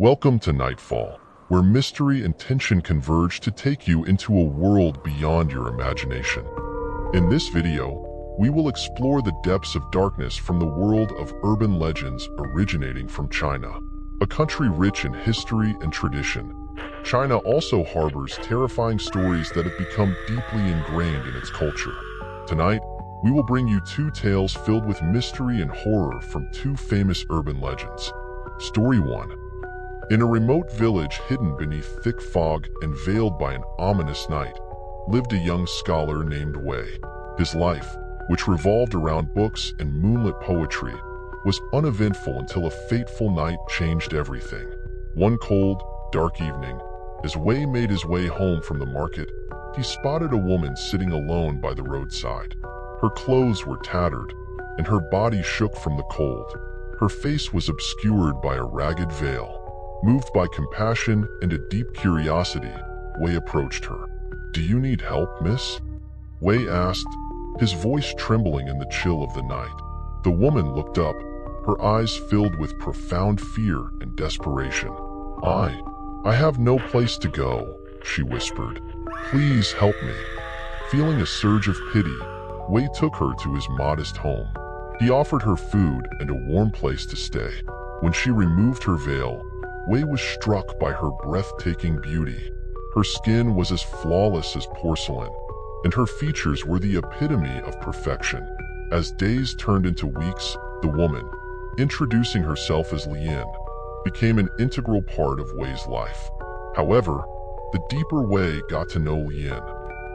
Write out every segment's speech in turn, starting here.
Welcome to Nightfall, where mystery and tension converge to take you into a world beyond your imagination. In this video, we will explore the depths of darkness from the world of urban legends originating from China, a country rich in history and tradition. China also harbors terrifying stories that have become deeply ingrained in its culture. Tonight, we will bring you two tales filled with mystery and horror from two famous urban legends. Story 1. In a remote village hidden beneath thick fog and veiled by an ominous night, lived a young scholar named Wei. His life, which revolved around books and moonlit poetry, was uneventful until a fateful night changed everything. One cold, dark evening, as Wei made his way home from the market, he spotted a woman sitting alone by the roadside. Her clothes were tattered, and her body shook from the cold. Her face was obscured by a ragged veil. Moved by compassion and a deep curiosity, Wei approached her. "Do you need help, miss?" Wei asked, his voice trembling in the chill of the night. The woman looked up, her eyes filled with profound fear and desperation. I have no place to go," she whispered. "Please help me." Feeling a surge of pity, Wei took her to his modest home. He offered her food and a warm place to stay. When she removed her veil, Wei was struck by her breathtaking beauty. Her skin was as flawless as porcelain, and her features were the epitome of perfection. As days turned into weeks, the woman, introducing herself as Lian, became an integral part of Wei's life. However, the deeper Wei got to know Lian,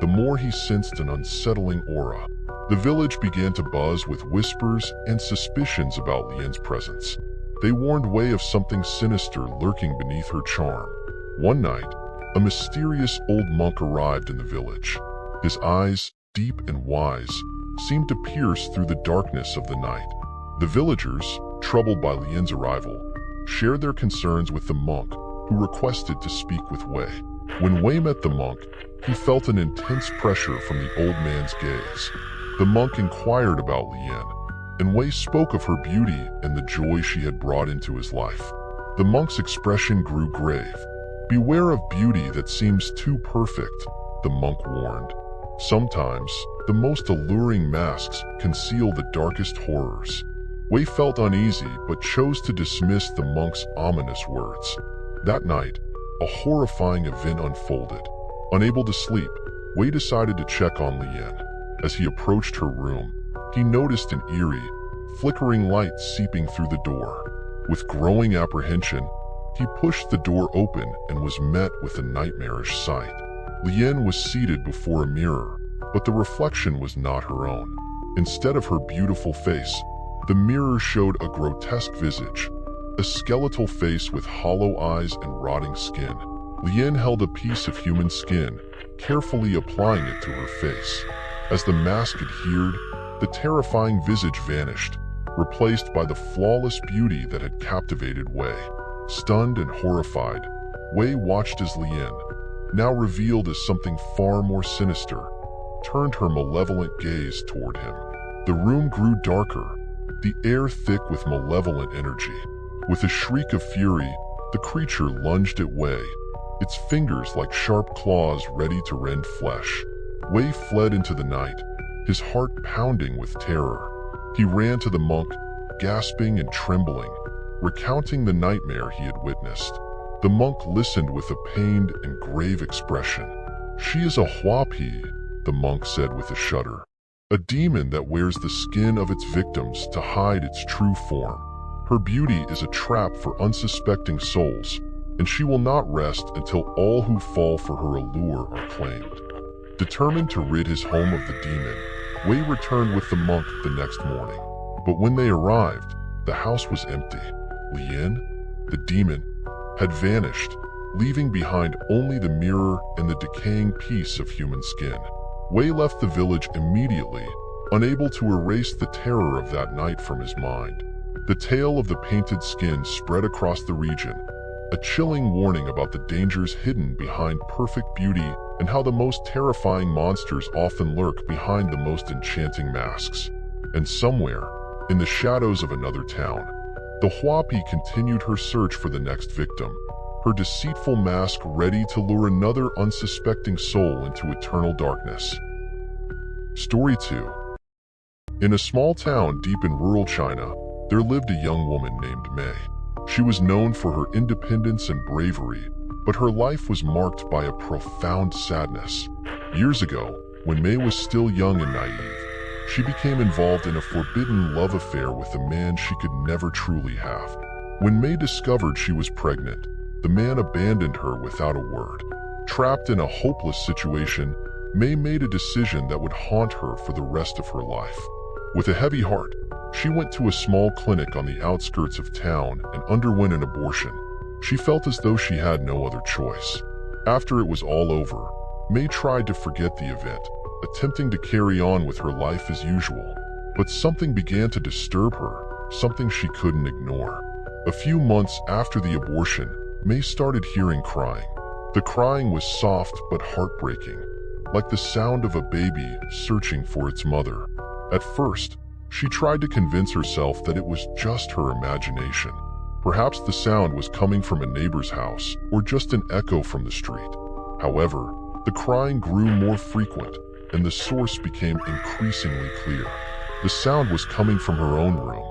the more he sensed an unsettling aura. The village began to buzz with whispers and suspicions about Lian's presence. They warned Wei of something sinister lurking beneath her charm. One night, a mysterious old monk arrived in the village. His eyes, deep and wise, seemed to pierce through the darkness of the night. The villagers, troubled by Lian's arrival, shared their concerns with the monk, who requested to speak with Wei. When Wei met the monk, he felt an intense pressure from the old man's gaze. The monk inquired about Lian, and Wei spoke of her beauty and the joy she had brought into his life. The monk's expression grew grave. "Beware of beauty that seems too perfect," the monk warned. "Sometimes, the most alluring masks conceal the darkest horrors." Wei felt uneasy but chose to dismiss the monk's ominous words. That night, a horrifying event unfolded. Unable to sleep, Wei decided to check on Lian. As he approached her room, he noticed an eerie, flickering light seeping through the door. With growing apprehension, he pushed the door open and was met with a nightmarish sight. Lian was seated before a mirror, but the reflection was not her own. Instead of her beautiful face, the mirror showed a grotesque visage, a skeletal face with hollow eyes and rotting skin. Lian held a piece of human skin, carefully applying it to her face. As the mask adhered, the terrifying visage vanished, replaced by the flawless beauty that had captivated Wei. Stunned and horrified, Wei watched as Lian, now revealed as something far more sinister, turned her malevolent gaze toward him. The room grew darker, the air thick with malevolent energy. With a shriek of fury, the creature lunged at Wei, its fingers like sharp claws ready to rend flesh. Wei fled into the night, his heart pounding with terror. He ran to the monk, gasping and trembling, recounting the nightmare he had witnessed. The monk listened with a pained and grave expression. "She is a Huapi," the monk said with a shudder. "A demon that wears the skin of its victims to hide its true form. Her beauty is a trap for unsuspecting souls, and she will not rest until all who fall for her allure are claimed." Determined to rid his home of the demon, Wei returned with the monk the next morning. But when they arrived, the house was empty. Lian, the demon, had vanished, leaving behind only the mirror and the decaying piece of human skin. Wei left the village immediately, unable to erase the terror of that night from his mind. The tale of the painted skin spread across the region, a chilling warning about the dangers hidden behind perfect beauty and how the most terrifying monsters often lurk behind the most enchanting masks. And somewhere, in the shadows of another town, The Huapi continued her search for the next victim, her deceitful mask ready to lure another unsuspecting soul into eternal darkness. Story 2. In a small town deep in rural China, there lived a young woman named Mei. She was known for her independence and bravery, but her life was marked by a profound sadness. Years ago, when Mei was still young and naive, she became involved in a forbidden love affair with a man she could never truly have. When Mei discovered she was pregnant, the man abandoned her without a word. Trapped in a hopeless situation, Mei made a decision that would haunt her for the rest of her life. With a heavy heart, she went to a small clinic on the outskirts of town and underwent an abortion. She felt as though she had no other choice. After it was all over, Mei tried to forget the event, attempting to carry on with her life as usual. But something began to disturb her, something she couldn't ignore. A few months after the abortion, Mei started hearing crying. The crying was soft but heartbreaking, like the sound of a baby searching for its mother. At first, she tried to convince herself that it was just her imagination. Perhaps the sound was coming from a neighbor's house or just an echo from the street. However, the crying grew more frequent and the source became increasingly clear. The sound was coming from her own room.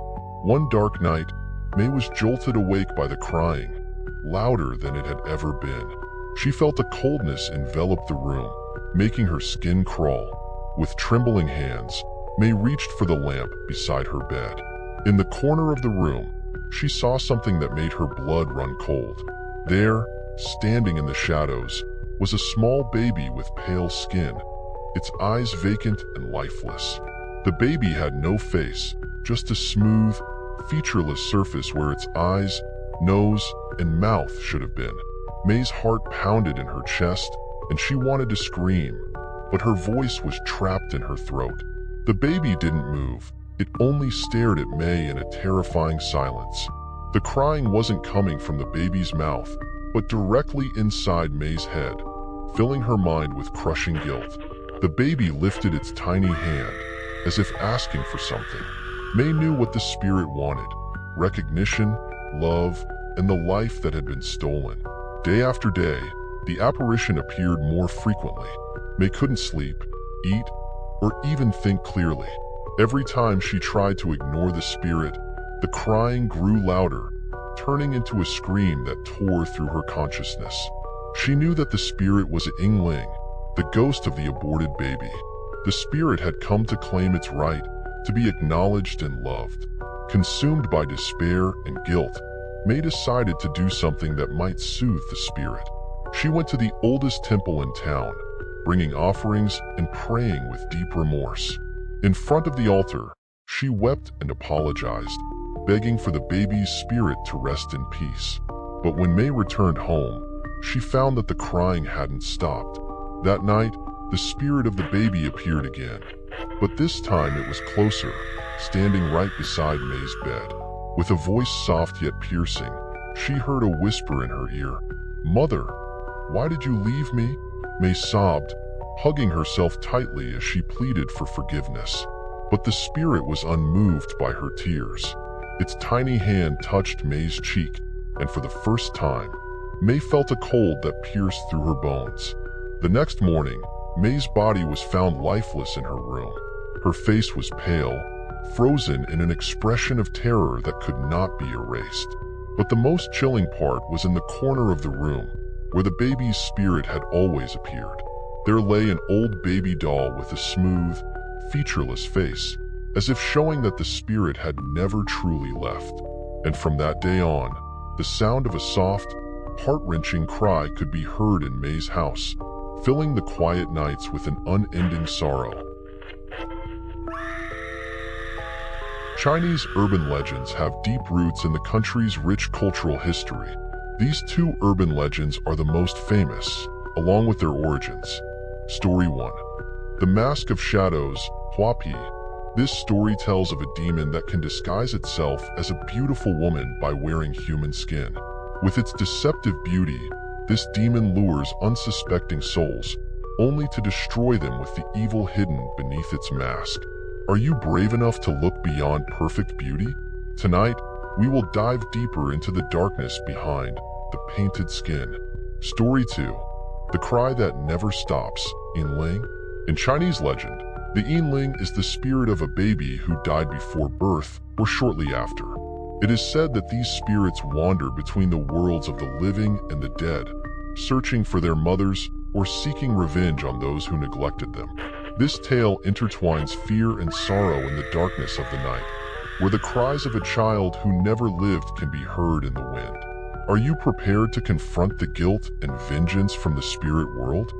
One dark night, Mei was jolted awake by the crying, louder than it had ever been. She felt a coldness envelop the room, making her skin crawl. With trembling hands, Mei reached for the lamp beside her bed. In the corner of the room, she saw something that made her blood run cold. There, standing in the shadows, was a small baby with pale skin, its eyes vacant and lifeless. The baby had no face, just a smooth, featureless surface where its eyes, nose, and mouth should have been. Mei's heart pounded in her chest, and she wanted to scream, but her voice was trapped in her throat. The baby didn't move. It only stared at Mei in a terrifying silence. The crying wasn't coming from the baby's mouth, but directly inside Mei's head, filling her mind with crushing guilt. The baby lifted its tiny hand, as if asking for something. Mei knew what the spirit wanted: recognition, love, and the life that had been stolen. Day after day, the apparition appeared more frequently. Mei couldn't sleep, eat, or even think clearly. Every time she tried to ignore the spirit, the crying grew louder, turning into a scream that tore through her consciousness. She knew that the spirit was Yin Ling, the ghost of the aborted baby. The spirit had come to claim its right to be acknowledged and loved. Consumed by despair and guilt, Mei decided to do something that might soothe the spirit. She went to the oldest temple in town, bringing offerings and praying with deep remorse. In front of the altar, she wept and apologized, begging for the baby's spirit to rest in peace. But when Mei returned home, she found that the crying hadn't stopped. That night, the spirit of the baby appeared again, but this time it was closer, standing right beside Mei's bed. With a voice soft yet piercing, she heard a whisper in her ear. "Mother, why did you leave me?" Mei sobbed, hugging herself tightly as she pleaded for forgiveness. But the spirit was unmoved by her tears. Its tiny hand touched Mei's cheek, and for the first time, Mei felt a cold that pierced through her bones. The next morning, Mei's body was found lifeless in her room. Her face was pale, frozen in an expression of terror that could not be erased. But the most chilling part was in the corner of the room, where the baby's spirit had always appeared. There lay an old baby doll with a smooth, featureless face, as if showing that the spirit had never truly left. And from that day on, the sound of a soft, heart-wrenching cry could be heard in Mei's house, filling the quiet nights with an unending sorrow. Chinese urban legends have deep roots in the country's rich cultural history. These two urban legends are the most famous, along with their origins. Story 1. The Mask of Shadows, Huapi. This story tells of a demon that can disguise itself as a beautiful woman by wearing human skin. With its deceptive beauty, this demon lures unsuspecting souls, only to destroy them with the evil hidden beneath its mask. Are you brave enough to look beyond perfect beauty? Tonight, we will dive deeper into the darkness behind the painted skin. Story 2. The Cry That Never Stops, Yin Ling. In Chinese legend, the Yin Ling is the spirit of a baby who died before birth or shortly after. It is said that these spirits wander between the worlds of the living and the dead, searching for their mothers or seeking revenge on those who neglected them. This tale intertwines fear and sorrow in the darkness of the night, where the cries of a child who never lived can be heard in the wind. Are you prepared to confront the guilt and vengeance from the spirit world?